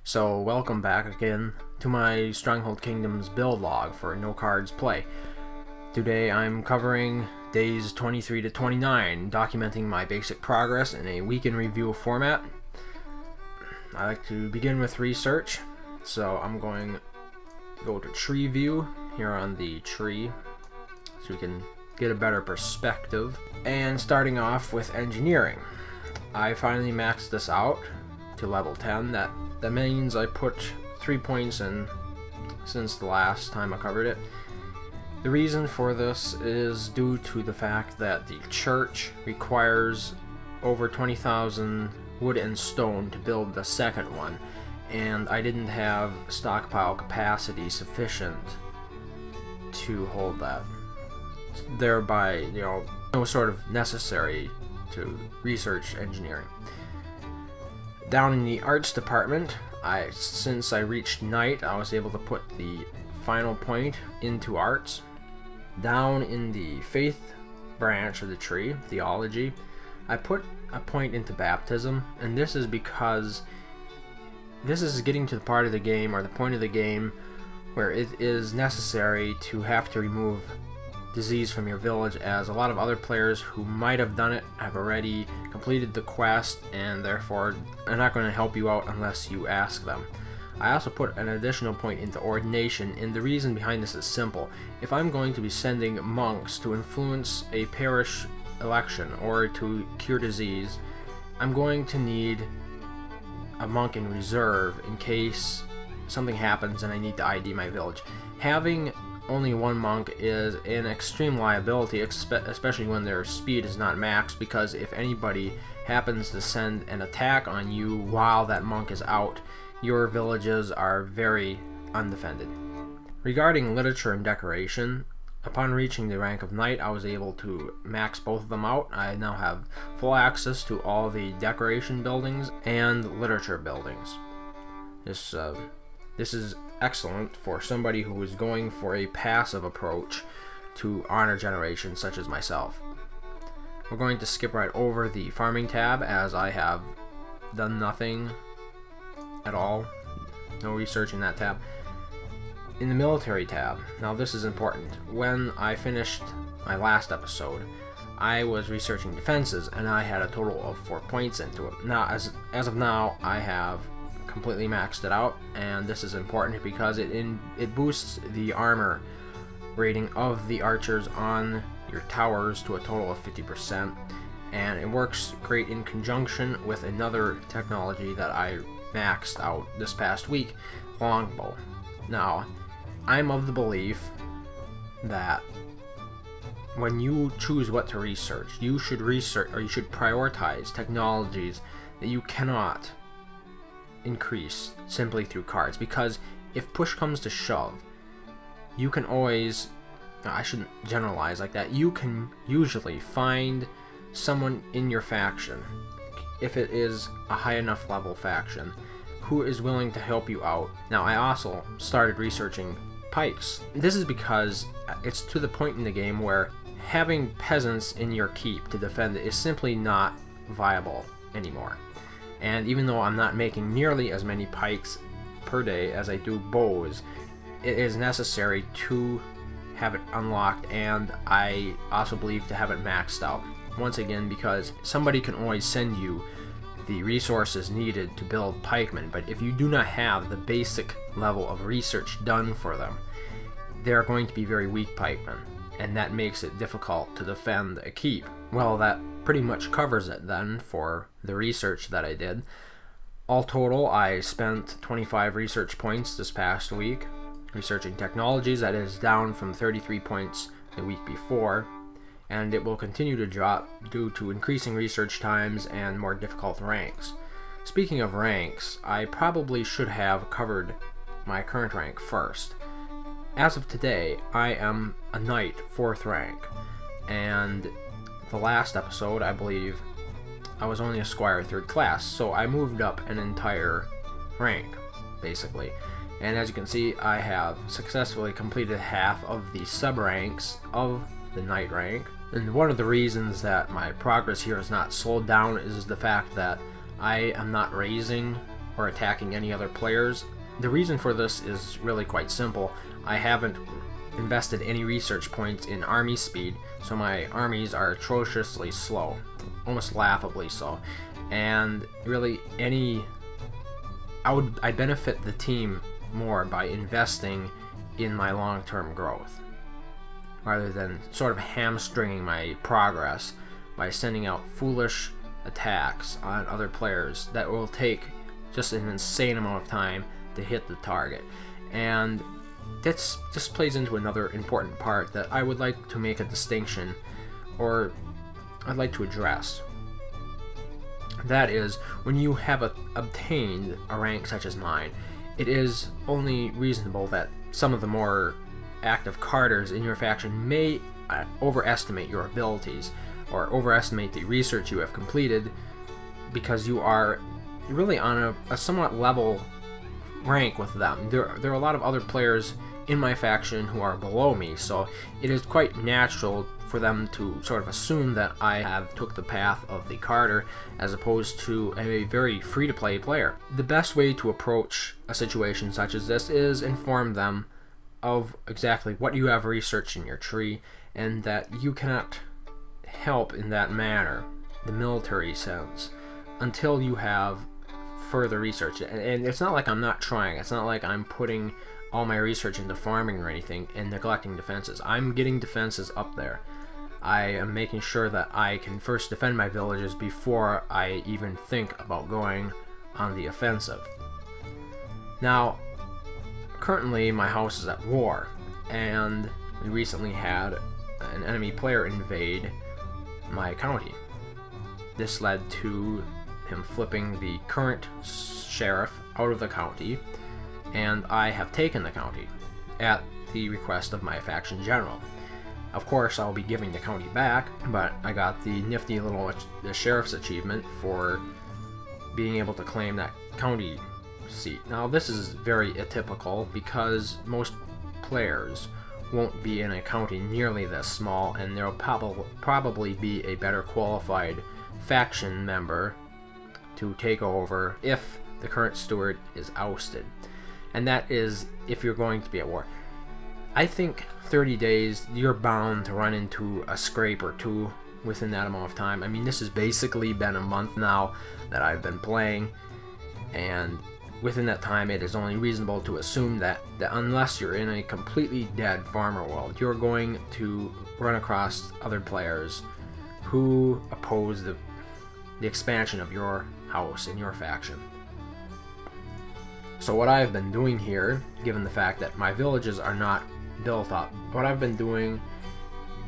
So welcome back again to my Stronghold Kingdoms build log for No Cards Play. Today I'm covering days 23 to 29, documenting my basic progress in a week in review format. I like to begin with research, so I'm going to go to tree view here on the tree so we can get a better perspective. And starting off with engineering, I finally maxed this out to level 10. That means I put 3 points in since the last time I covered it. The reason for this is due to the fact that the church requires over 20,000 wood and stone to build the second one, and I didn't have stockpile capacity sufficient to hold that. Thereby, no sort of necessary to research engineering. Down in the arts department, since I reached night, I was able to put the final point into arts. Down in the faith branch of the tree, theology, I put a point into baptism, and this is because this is getting to the part of the game, or the point of the game, where it is necessary to have to remove disease from your village, as a lot of other players who might have done it have already completed the quest and therefore are not going to help you out unless you ask them. I also put an additional point into Ordination, and the reason behind this is simple. If I'm going to be sending monks to influence a parish election or to cure disease, I'm going to need a monk in reserve in case something happens and I need to ID my village. Having only one monk is an extreme liability, especially when their speed is not maxed, because if anybody happens to send an attack on you while that monk is out, your villages are very undefended. Regarding literature and decoration, upon reaching the rank of knight, I was able to max both of them out. I now have full access to all the decoration buildings and literature buildings. This is excellent for somebody who is going for a passive approach to honor generation, such as myself. We're going to skip right over the farming tab, as I have done nothing at all. No research in that tab. In the military tab, now this is important. When I finished my last episode, I was researching defenses, and I had a total of 4 points into it. Now, as of now, I have completely maxed it out, and this is important because it boosts the armor rating of the archers on your towers to a total of 50%, and it works great in conjunction with another technology that I maxed out this past week, longbow. Now, I'm of the belief that when you choose what to research, you should prioritize technologies that you cannot increase simply through cards, because if push comes to shove, you can always, I shouldn't generalize like that, you can usually find someone in your faction, if it is a high enough level faction, who is willing to help you out. Now, I also started researching pikes. This is because it's to the point in the game where having peasants in your keep to defend it is simply not viable anymore. And even though I'm not making nearly as many pikes per day as I do bows, it is necessary to have it unlocked, and I also believe to have it maxed out. Once again, because somebody can always send you the resources needed to build pikemen, but if you do not have the basic level of research done for them, they're going to be very weak pikemen, and that makes it difficult to defend a keep. Well, that pretty much covers it then for the research that I did. All total, I spent 25 research points this past week researching technologies. That is down from 33 points the week before, and it will continue to drop due to increasing research times and more difficult ranks. Speaking of ranks, I probably should have covered my current rank first. As of today, I am a knight 4th rank, and the last episode, I believe, I was only a squire 3rd class, so I moved up an entire rank, basically. And as you can see, I have successfully completed half of the sub-ranks of the knight rank. And one of the reasons that my progress here is not slowed down is the fact that I am not raising or attacking any other players. The reason for this is really quite simple. I haven't invested any research points in army speed, so my armies are atrociously slow, almost laughably so. And really, I benefit the team more by investing in my long-term growth, rather than sort of hamstringing my progress by sending out foolish attacks on other players that will take just an insane amount of time to hit the target. And this just plays into another important part that I would like to make a distinction, or I'd like to address. That is, when you have obtained a rank such as mine, it is only reasonable that some of the more active carders in your faction may overestimate your abilities, or overestimate the research you have completed, because you are really on a somewhat level rank with them. There are a lot of other players in my faction who are below me, so it is quite natural for them to sort of assume that I have took the path of the carder as opposed to a very free-to-play player. The best way to approach a situation such as this is inform them of exactly what you have researched in your tree, and that you cannot help in that manner, the military sense, until you have further research. And it's not like I'm not trying. It's not like I'm putting all my research into farming or anything and neglecting defenses. I'm getting defenses up there. I am making sure that I can first defend my villages before I even think about going on the offensive. Now, currently my house is at war, and we recently had an enemy player invade my county. This led to him flipping the current sheriff out of the county, and I have taken the county at the request of my faction general. Of course, I'll be giving the county back, but I got the nifty little sheriff's achievement for being able to claim that county seat. Now, this is very atypical because most players won't be in a county nearly this small, and there'll probably be a better qualified faction member to take over if the current steward is ousted. And that is if you're going to be at war. I think 30 days, you're bound to run into a scrape or two within that amount of time. I mean, this has basically been a month now that I've been playing, and within that time, it is only reasonable to assume that unless you're in a completely dead farmer world, you're going to run across other players who oppose the expansion of your house and your faction. So what I've been doing here, given the fact that my villages are not built up, what I've been doing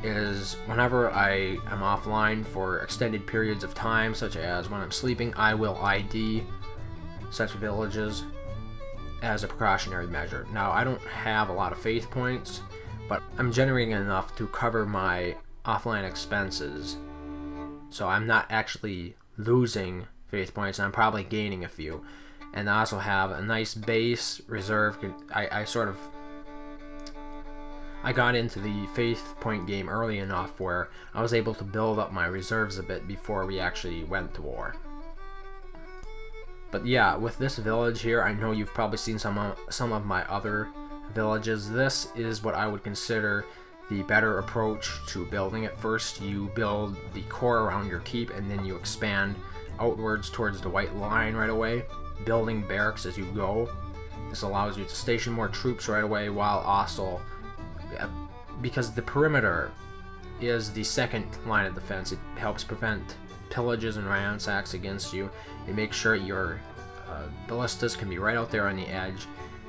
is whenever I am offline for extended periods of time, such as when I'm sleeping, I will ID such villages as a precautionary measure. Now, I don't have a lot of faith points, but I'm generating enough to cover my offline expenses, so I'm not actually losing faith points, and I'm probably gaining a few. And I also have a nice base reserve. I got into the faith point game early enough where I was able to build up my reserves a bit before we actually went to war. But yeah, with this village here, I know you've probably seen some of my other villages. This is what I would consider the better approach to building it. First, you build the core around your keep, and then you expand outwards towards the white line right away, building barracks as you go. This allows you to station more troops right away, while also, because the perimeter is the second line of defense, it helps prevent pillages and ransacks against you. It makes sure your ballistas can be right out there on the edge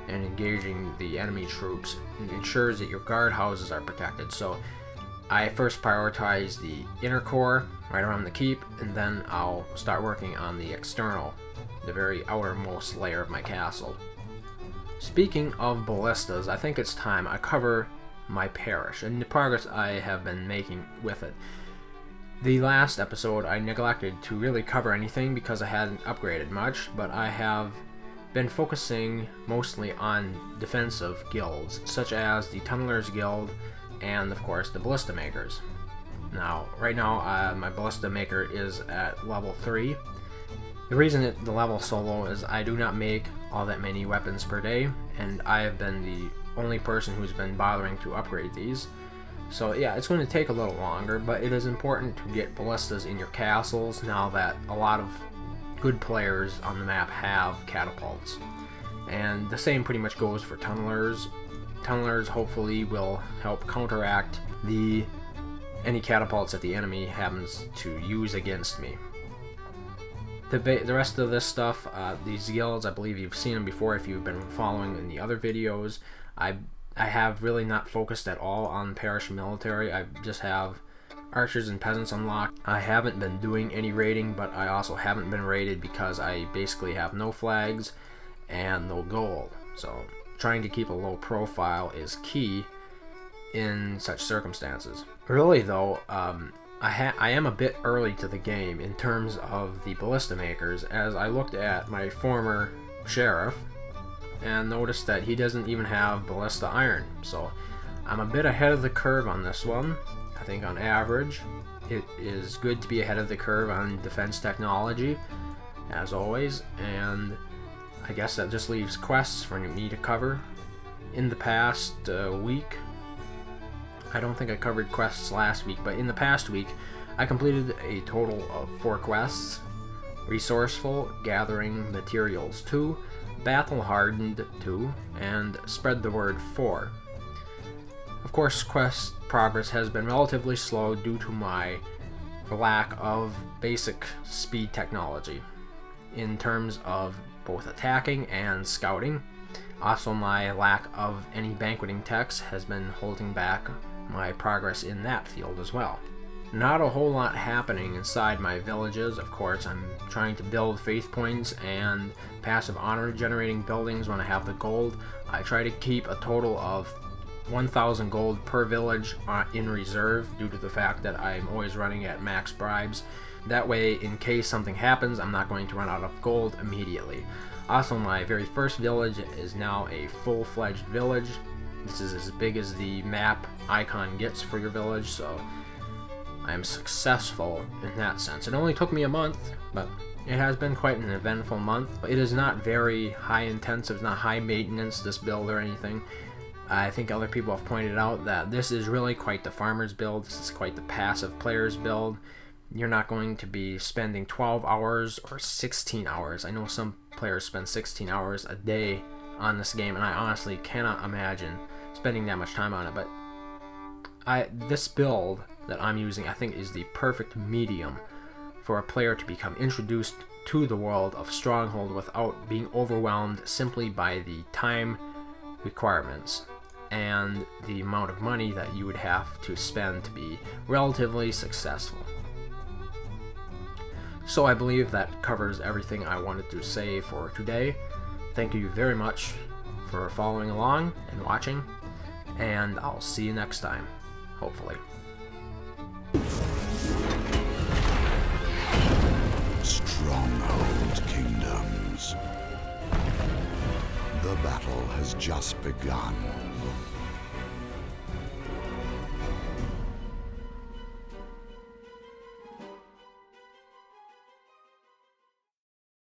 and engaging the enemy troops. It ensures that your guard houses are protected. So I first prioritize the inner core right around the keep, and then I'll start working on the external, the very outermost layer of my castle. Speaking of ballistas, I think it's time I cover my parish and the progress I have been making with it. The last episode I neglected to really cover anything because I hadn't upgraded much, but I have been focusing mostly on defensive guilds, such as the Tunnelers Guild and, of course, the Ballista Makers. Now, right now, my Ballista Maker is at level 3, The reason the level is so low is I do not make all that many weapons per day, and I have been the only person who's been bothering to upgrade these. So yeah, it's going to take a little longer, but it is important to get ballistas in your castles now that a lot of good players on the map have catapults. And the same pretty much goes for tunnelers. Tunnelers hopefully will help counteract any catapults that the enemy happens to use against me. The rest of this stuff, these guilds, I believe you've seen them before if you've been following in the other videos. I have really not focused at all on Parish military. I just have archers and peasants unlocked. I haven't been doing any raiding, but I also haven't been raided because I basically have no flags and no gold. So trying to keep a low profile is key in such circumstances. Really though, I am a bit early to the game in terms of the ballista makers, as I looked at my former sheriff and noticed that he doesn't even have ballista iron. So I'm a bit ahead of the curve on this one. I think on average it is good to be ahead of the curve on defense technology, as always, and I guess that just leaves quests for me to cover. In the past week, I don't think I covered quests last week, but in the past week I completed a total of 4 quests: Resourceful, Gathering Materials 2, Battle Hardened 2, and Spread the Word 4. Of course, quest progress has been relatively slow due to my lack of basic speed technology in terms of both attacking and scouting. Also, my lack of any banqueting techs has been holding back my progress in that field as well. Not a whole lot happening inside my villages. Of course, I'm trying to build faith points and passive honor generating buildings when I have the gold. I try to keep a total of 1,000 gold per village in reserve due to the fact that I'm always running at max bribes. That way, in case something happens, I'm not going to run out of gold immediately. Also, my very first village is now a full-fledged village. This is as big as the map icon gets for your village, so I'm successful in that sense. It only took me a month, but it has been quite an eventful month. It is not very high intensive, not high maintenance, this build or anything. I think other people have pointed out that this is really quite the farmer's build. This is quite the passive player's build. You're not going to be spending 12 hours or 16 hours. I know some players spend 16 hours a day on this game, and I honestly cannot imagine spending that much time on it. But this build that I'm using, I think, is the perfect medium for a player to become introduced to the world of Stronghold without being overwhelmed simply by the time requirements and the amount of money that you would have to spend to be relatively successful. So I believe that covers everything I wanted to say for today. Thank you very much for following along and watching, and I'll see you next time, hopefully. Stronghold Kingdoms. The battle has just begun.